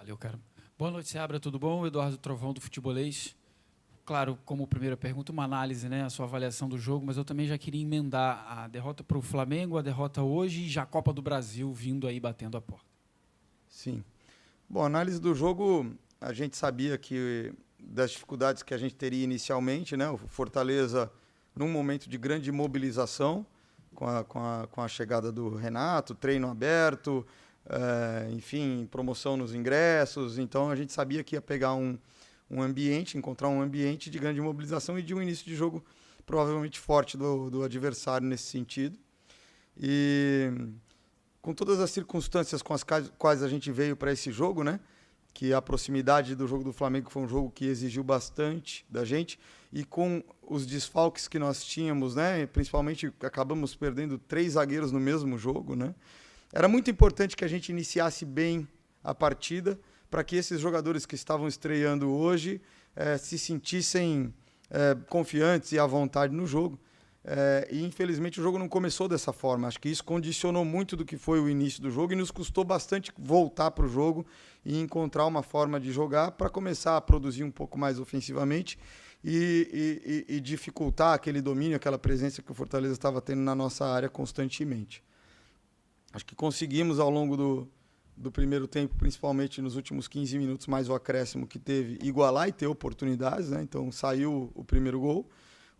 Valeu, cara. Boa noite, Seabra, tudo bom? Eduardo Trovão, do Futebolês. Claro, como primeira pergunta, uma análise, né, a sua avaliação do jogo, mas eu também já queria emendar a derrota para o Flamengo, a derrota hoje e já a Copa do Brasil vindo aí batendo a porta. Sim. Bom, análise do jogo, a gente sabia que das dificuldades que a gente teria inicialmente, né, o Fortaleza num momento de grande mobilização, com a chegada do Renato, treino aberto, enfim, promoção nos ingressos. Então a gente sabia que ia pegar encontrar um ambiente de grande mobilização e de um início de jogo provavelmente forte do adversário nesse sentido. E com todas as circunstâncias com as quais a gente veio para esse jogo, né? Que a proximidade do jogo do Flamengo foi um jogo que exigiu bastante da gente, e com os desfalques que nós tínhamos, né? Principalmente acabamos perdendo 3 zagueiros no mesmo jogo, né? Era muito importante que a gente iniciasse bem a partida, para que esses jogadores que estavam estreando hoje se sentissem confiantes e à vontade no jogo. E infelizmente o jogo não começou dessa forma. Acho que isso condicionou muito do que foi o início do jogo e nos custou bastante voltar para o jogo e encontrar uma forma de jogar para começar a produzir um pouco mais ofensivamente e dificultar aquele domínio, aquela presença que o Fortaleza estava tendo na nossa área constantemente. Acho que conseguimos ao longo do primeiro tempo, principalmente nos últimos 15 minutos, mais o acréscimo que teve, igualar e ter oportunidades, né? Então saiu o primeiro gol,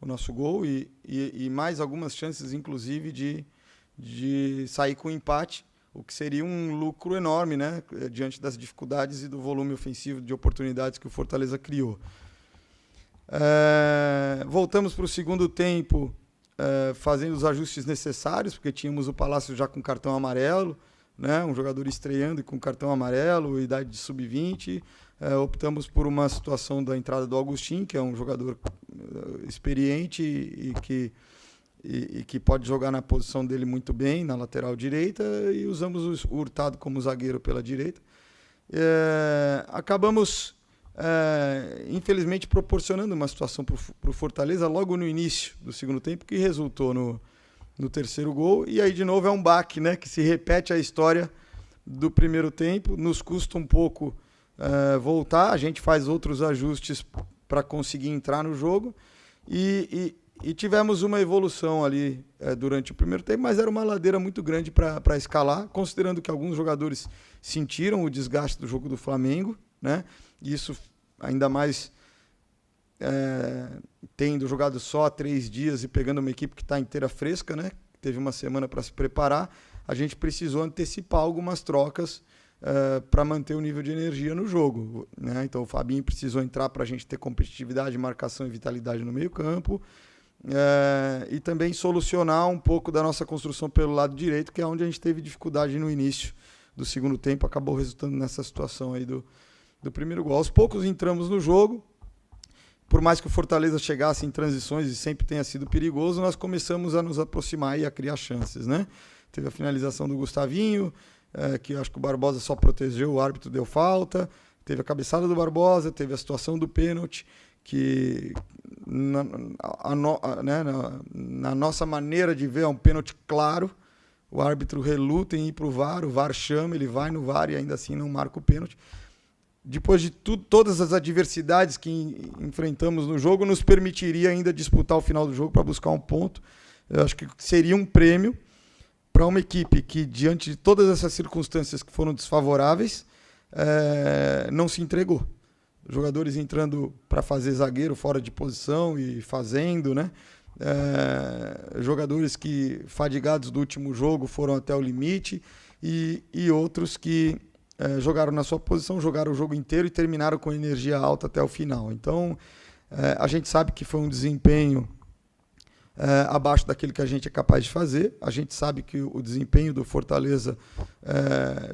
o nosso gol, e mais algumas chances, inclusive, de sair com empate, o que seria um lucro enorme, né? Diante das dificuldades e do volume ofensivo de oportunidades que o Fortaleza criou. Voltamos para o segundo tempo, fazendo os ajustes necessários, porque tínhamos o Palácio já com cartão amarelo, né? Um jogador estreando e com cartão amarelo, idade de sub-20. Optamos por uma situação da entrada do Agustin, que é um jogador experiente e que pode jogar na posição dele muito bem, na lateral direita, e usamos o Hurtado como zagueiro pela direita. Acabamos, infelizmente, proporcionando uma situação para o Fortaleza logo no início do segundo tempo, que resultou no terceiro gol, e aí de novo é um baque, né, que se repete a história do primeiro tempo, nos custa um pouco voltar, a gente faz outros ajustes para conseguir entrar no jogo, e tivemos uma evolução ali durante o primeiro tempo, mas era uma ladeira muito grande para escalar, considerando que alguns jogadores sentiram o desgaste do jogo do Flamengo, né, e isso ainda mais tendo jogado só há 3 dias e pegando uma equipe que está inteira fresca, né? Teve uma semana para se preparar, a gente precisou antecipar algumas trocas para manter o nível de energia no jogo, né? Então o Fabinho precisou entrar para a gente ter competitividade, marcação e vitalidade no meio campo, e também solucionar um pouco da nossa construção pelo lado direito, que é onde a gente teve dificuldade no início do segundo tempo, acabou resultando nessa situação aí do primeiro gol. Aos poucos entramos no jogo. Por mais que o Fortaleza chegasse em transições e sempre tenha sido perigoso, nós começamos a nos aproximar e a criar chances, né? Teve a finalização do Gustavinho, que eu acho que o Barbosa só protegeu, o árbitro deu falta. Teve a cabeçada do Barbosa, teve a situação do pênalti, que na nossa maneira de ver é um pênalti claro. O árbitro reluta em ir para o VAR chama, ele vai no VAR e ainda assim não marca o pênalti. Depois de todas as adversidades que enfrentamos no jogo, nos permitiria ainda disputar o final do jogo para buscar um ponto. Eu acho que seria um prêmio para uma equipe que, diante de todas essas circunstâncias que foram desfavoráveis, não se entregou. Jogadores entrando para fazer zagueiro fora de posição e fazendo, né? Jogadores que, fadigados do último jogo, foram até o limite, e outros que jogaram na sua posição, jogaram o jogo inteiro e terminaram com energia alta até o final. Então, a gente sabe que foi um desempenho abaixo daquilo que a gente é capaz de fazer. A gente sabe que o desempenho do Fortaleza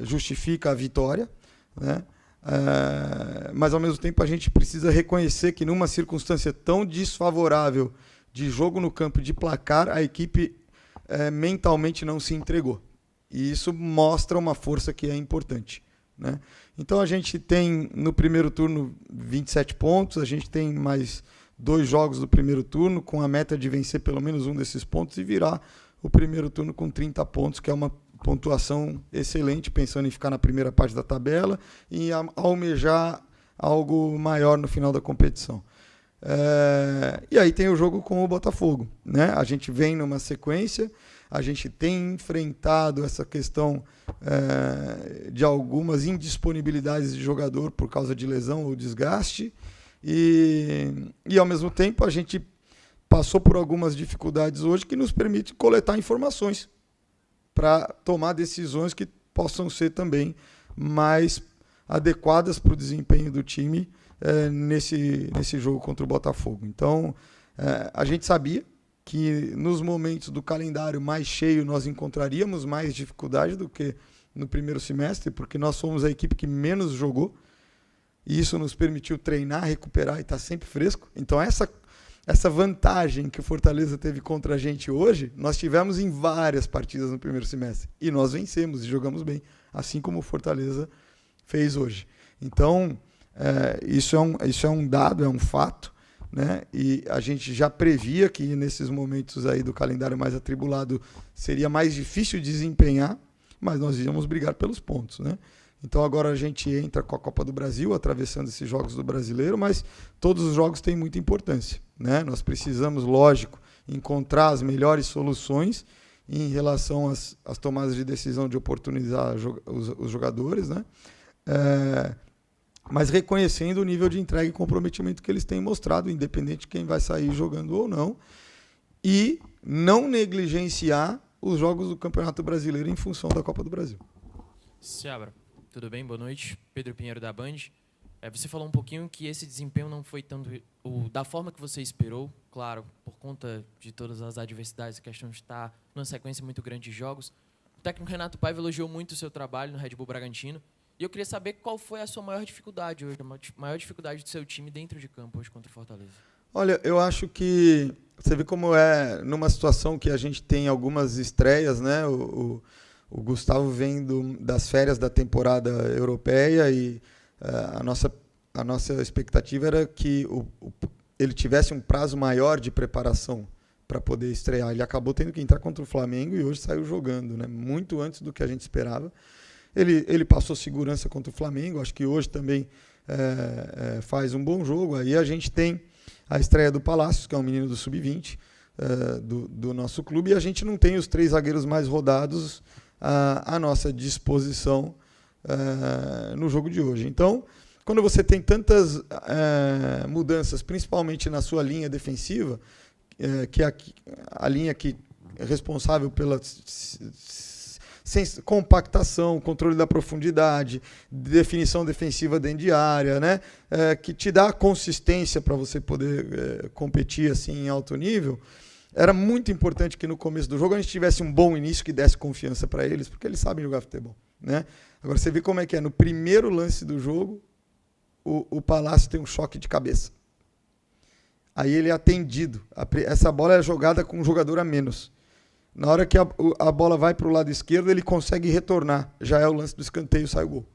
justifica a vitória, né? Mas, ao mesmo tempo, a gente precisa reconhecer que, numa circunstância tão desfavorável de jogo no campo, de placar, a equipe mentalmente não se entregou. E isso mostra uma força que é importante, né? Então a gente tem no primeiro turno 27 pontos, a gente tem mais 2 jogos do primeiro turno com a meta de vencer pelo menos um desses pontos e virar o primeiro turno com 30 pontos, que é uma pontuação excelente, pensando em ficar na primeira parte da tabela e almejar algo maior no final da competição. E aí tem o jogo com o Botafogo, né? A gente vem numa sequência, a gente tem enfrentado essa questão de algumas indisponibilidades de jogador por causa de lesão ou desgaste, e ao mesmo tempo a gente passou por algumas dificuldades hoje que nos permite coletar informações para tomar decisões que possam ser também mais adequadas para o desempenho do time nesse jogo contra o Botafogo. Então, a gente sabia que nos momentos do calendário mais cheio nós encontraríamos mais dificuldade do que no primeiro semestre, porque nós fomos a equipe que menos jogou, e isso nos permitiu treinar, recuperar e estar sempre fresco. Então, essa vantagem que o Fortaleza teve contra a gente hoje, nós tivemos em várias partidas no primeiro semestre. E nós vencemos e jogamos bem, assim como o Fortaleza fez hoje. Então, isso é um dado, é um fato, né? E a gente já previa que nesses momentos aí do calendário mais atribulado seria mais difícil desempenhar, mas nós íamos brigar pelos pontos, né? Então agora a gente entra com a Copa do Brasil, atravessando esses jogos do Brasileiro, mas todos os jogos têm muita importância, né? Nós precisamos, lógico, encontrar as melhores soluções em relação às tomadas de decisão de oportunizar os jogadores, né? Mas reconhecendo o nível de entrega e comprometimento que eles têm mostrado, independente de quem vai sair jogando ou não, e não negligenciar os jogos do Campeonato Brasileiro em função da Copa do Brasil. Seabra, tudo bem? Boa noite. Pedro Pinheiro, da Band. Você falou um pouquinho que esse desempenho não foi tanto da forma que você esperou, claro, por conta de todas as adversidades, a questão de estar numa sequência muito grande de jogos. O técnico Renato Paiva elogiou muito o seu trabalho no Red Bull Bragantino. E eu queria saber qual foi a sua maior dificuldade hoje, a maior dificuldade do seu time dentro de campo hoje contra o Fortaleza. Olha, eu acho que você vê como é numa situação que a gente tem algumas estreias, né? O Gustavo vem das férias da temporada europeia e a nossa expectativa era que ele tivesse um prazo maior de preparação para poder estrear. Ele acabou tendo que entrar contra o Flamengo e hoje saiu jogando, né? Muito antes do que a gente esperava. Ele passou segurança contra o Flamengo, acho que hoje também faz um bom jogo. Aí a gente tem a estreia do Palácios, que é um menino do Sub-20 do nosso clube, e a gente não tem os 3 zagueiros mais rodados à nossa disposição no jogo de hoje. Então, quando você tem tantas mudanças, principalmente na sua linha defensiva, que é a linha que é responsável pela compactação, controle da profundidade, definição defensiva dentro de área, né? Que te dá consistência para você poder competir assim em alto nível. Era muito importante que no começo do jogo a gente tivesse um bom início que desse confiança para eles, porque eles sabem jogar futebol, né? Agora você vê como é que é. No primeiro lance do jogo, o Palácio tem um choque de cabeça. Aí ele é atendido. Essa bola é jogada com um jogador a menos. Na hora que a bola vai para o lado esquerdo, ele consegue retornar. Já é o lance do escanteio, sai o gol.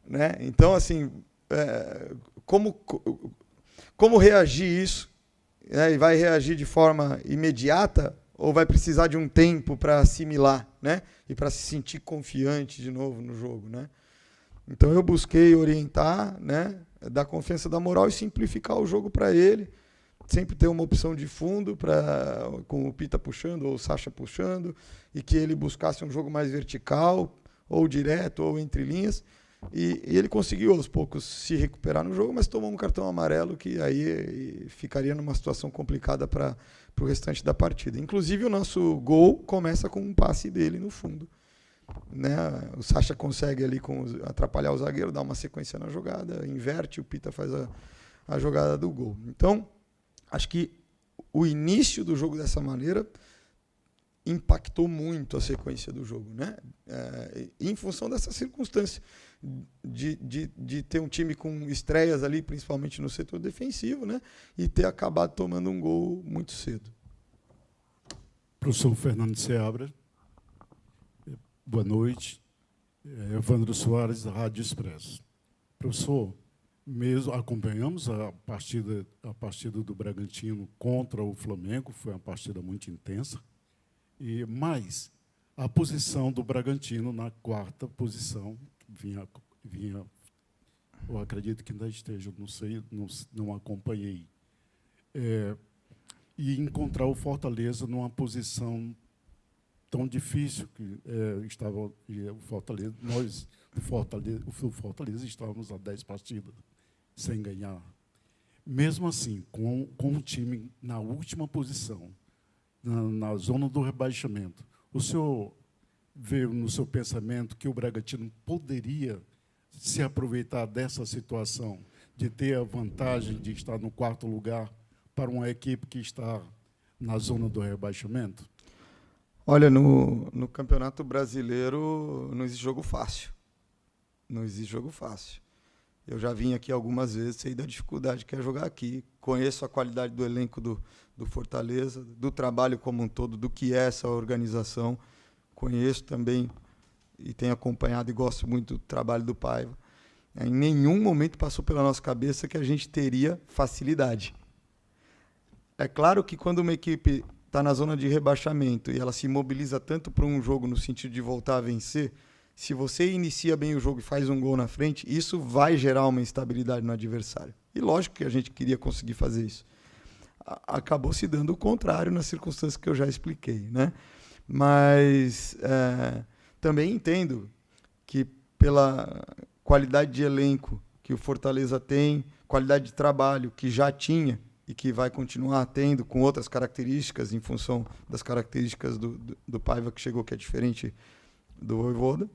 Né? Então, assim, como reagir isso? E vai reagir de forma imediata ou vai precisar de um tempo para assimilar, né? E para se sentir confiante de novo no jogo, né? Então eu busquei orientar, né? Dar confiança, da moral e simplificar o jogo para ele. Sempre ter uma opção de fundo com o Pita puxando ou o Sacha puxando, e que ele buscasse um jogo mais vertical, ou direto, ou entre linhas. E ele conseguiu aos poucos se recuperar no jogo, mas tomou um cartão amarelo que aí ficaria numa situação complicada para o restante da partida. Inclusive o nosso gol começa com um passe dele no fundo, né? O Sacha consegue ali atrapalhar o zagueiro, dar uma sequência na jogada, inverte, o Pita faz a jogada do gol. Então, acho que o início do jogo dessa maneira impactou muito a sequência do jogo, né? Em função dessa circunstância de ter um time com estreias ali, principalmente no setor defensivo, né? E ter acabado tomando um gol muito cedo. Professor Fernando Seabra, boa noite. Evandro Soares, da Rádio Expresso. Professor, mesmo acompanhamos a partida do Bragantino contra o Flamengo, foi uma partida muito intensa. Mas a posição do Bragantino na 4ª posição, vinha, eu acredito que ainda esteja, não sei, não acompanhei, e encontrar o Fortaleza numa posição tão difícil que estava o Fortaleza, o Fortaleza estávamos a 10 partidas sem ganhar. Mesmo assim, com o time na última posição, na zona do rebaixamento, o senhor vê no seu pensamento que o Bragantino poderia se aproveitar dessa situação, de ter a vantagem de estar no 4º lugar para uma equipe que está na zona do rebaixamento? Olha, no Campeonato Brasileiro não existe jogo fácil. Não existe jogo fácil. Eu já vim aqui algumas vezes, sei da dificuldade que é jogar aqui. Conheço a qualidade do elenco do Fortaleza, do trabalho como um todo, do que é essa organização. Conheço também e tenho acompanhado e gosto muito do trabalho do Paiva. Em nenhum momento passou pela nossa cabeça que a gente teria facilidade. É claro que quando uma equipe está na zona de rebaixamento e ela se mobiliza tanto para um jogo no sentido de voltar a vencer, se você inicia bem o jogo e faz um gol na frente, isso vai gerar uma instabilidade no adversário. E lógico que a gente queria conseguir fazer isso. Acabou se dando o contrário nas circunstâncias que eu já expliquei, né? Mas também entendo que pela qualidade de elenco que o Fortaleza tem, qualidade de trabalho que já tinha e que vai continuar tendo com outras características em função das características do Paiva que chegou, que é diferente do Vojvoda.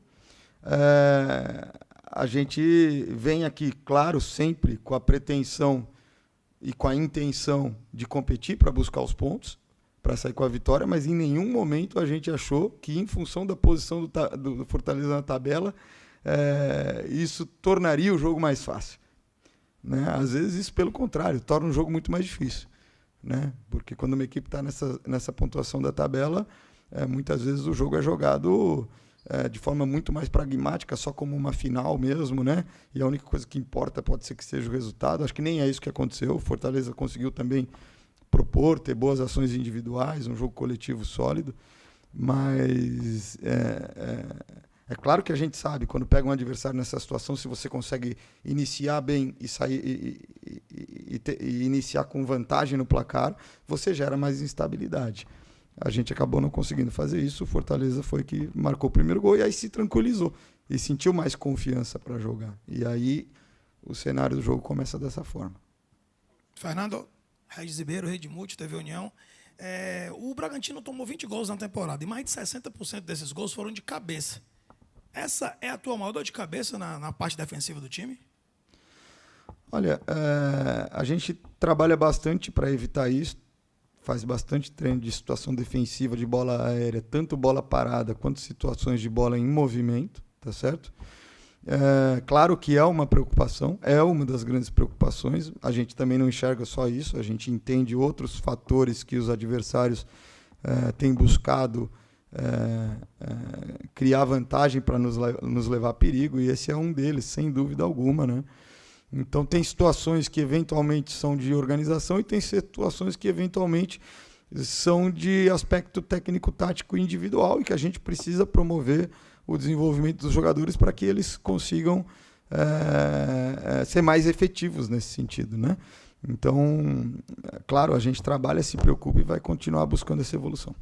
A gente vem aqui, claro, sempre com a pretensão e com a intenção de competir para buscar os pontos, para sair com a vitória, mas em nenhum momento a gente achou que, em função da posição do Fortaleza na tabela, isso tornaria o jogo mais fácil. Né? Às vezes, isso, pelo contrário, torna um jogo muito mais difícil. Né? Porque quando uma equipe está nessa pontuação da tabela, muitas vezes o jogo é jogado de forma muito mais pragmática, só como uma final mesmo, né? E a única coisa que importa pode ser que seja o resultado. Acho que nem é isso que aconteceu. O Fortaleza conseguiu também propor, ter boas ações individuais, um jogo coletivo sólido, mas é claro que a gente sabe, quando pega um adversário nessa situação, se você consegue iniciar bem e sair e iniciar com vantagem no placar, você gera mais instabilidade. A gente acabou não conseguindo fazer isso, o Fortaleza foi que marcou o primeiro gol e aí se tranquilizou e sentiu mais confiança para jogar. E aí o cenário do jogo começa dessa forma. Fernando, Regis Ribeiro, Rede Multi, TV União. O Bragantino tomou 20 gols na temporada e mais de 60% desses gols foram de cabeça. Essa é a tua maior dor de cabeça na parte defensiva do time? Olha, a gente trabalha bastante para evitar isso, faz bastante treino de situação defensiva, de bola aérea, tanto bola parada quanto situações de bola em movimento, tá certo? Claro que é uma preocupação, é uma das grandes preocupações. A gente também não enxerga só isso, a gente entende outros fatores que os adversários têm buscado criar vantagem para nos levar a perigo, e esse é um deles, sem dúvida alguma, né? Então tem situações que eventualmente são de organização e tem situações que eventualmente são de aspecto técnico-tático individual e que a gente precisa promover o desenvolvimento dos jogadores para que eles consigam ser mais efetivos nesse sentido, né? Então, claro, a gente trabalha, se preocupa e vai continuar buscando essa evolução.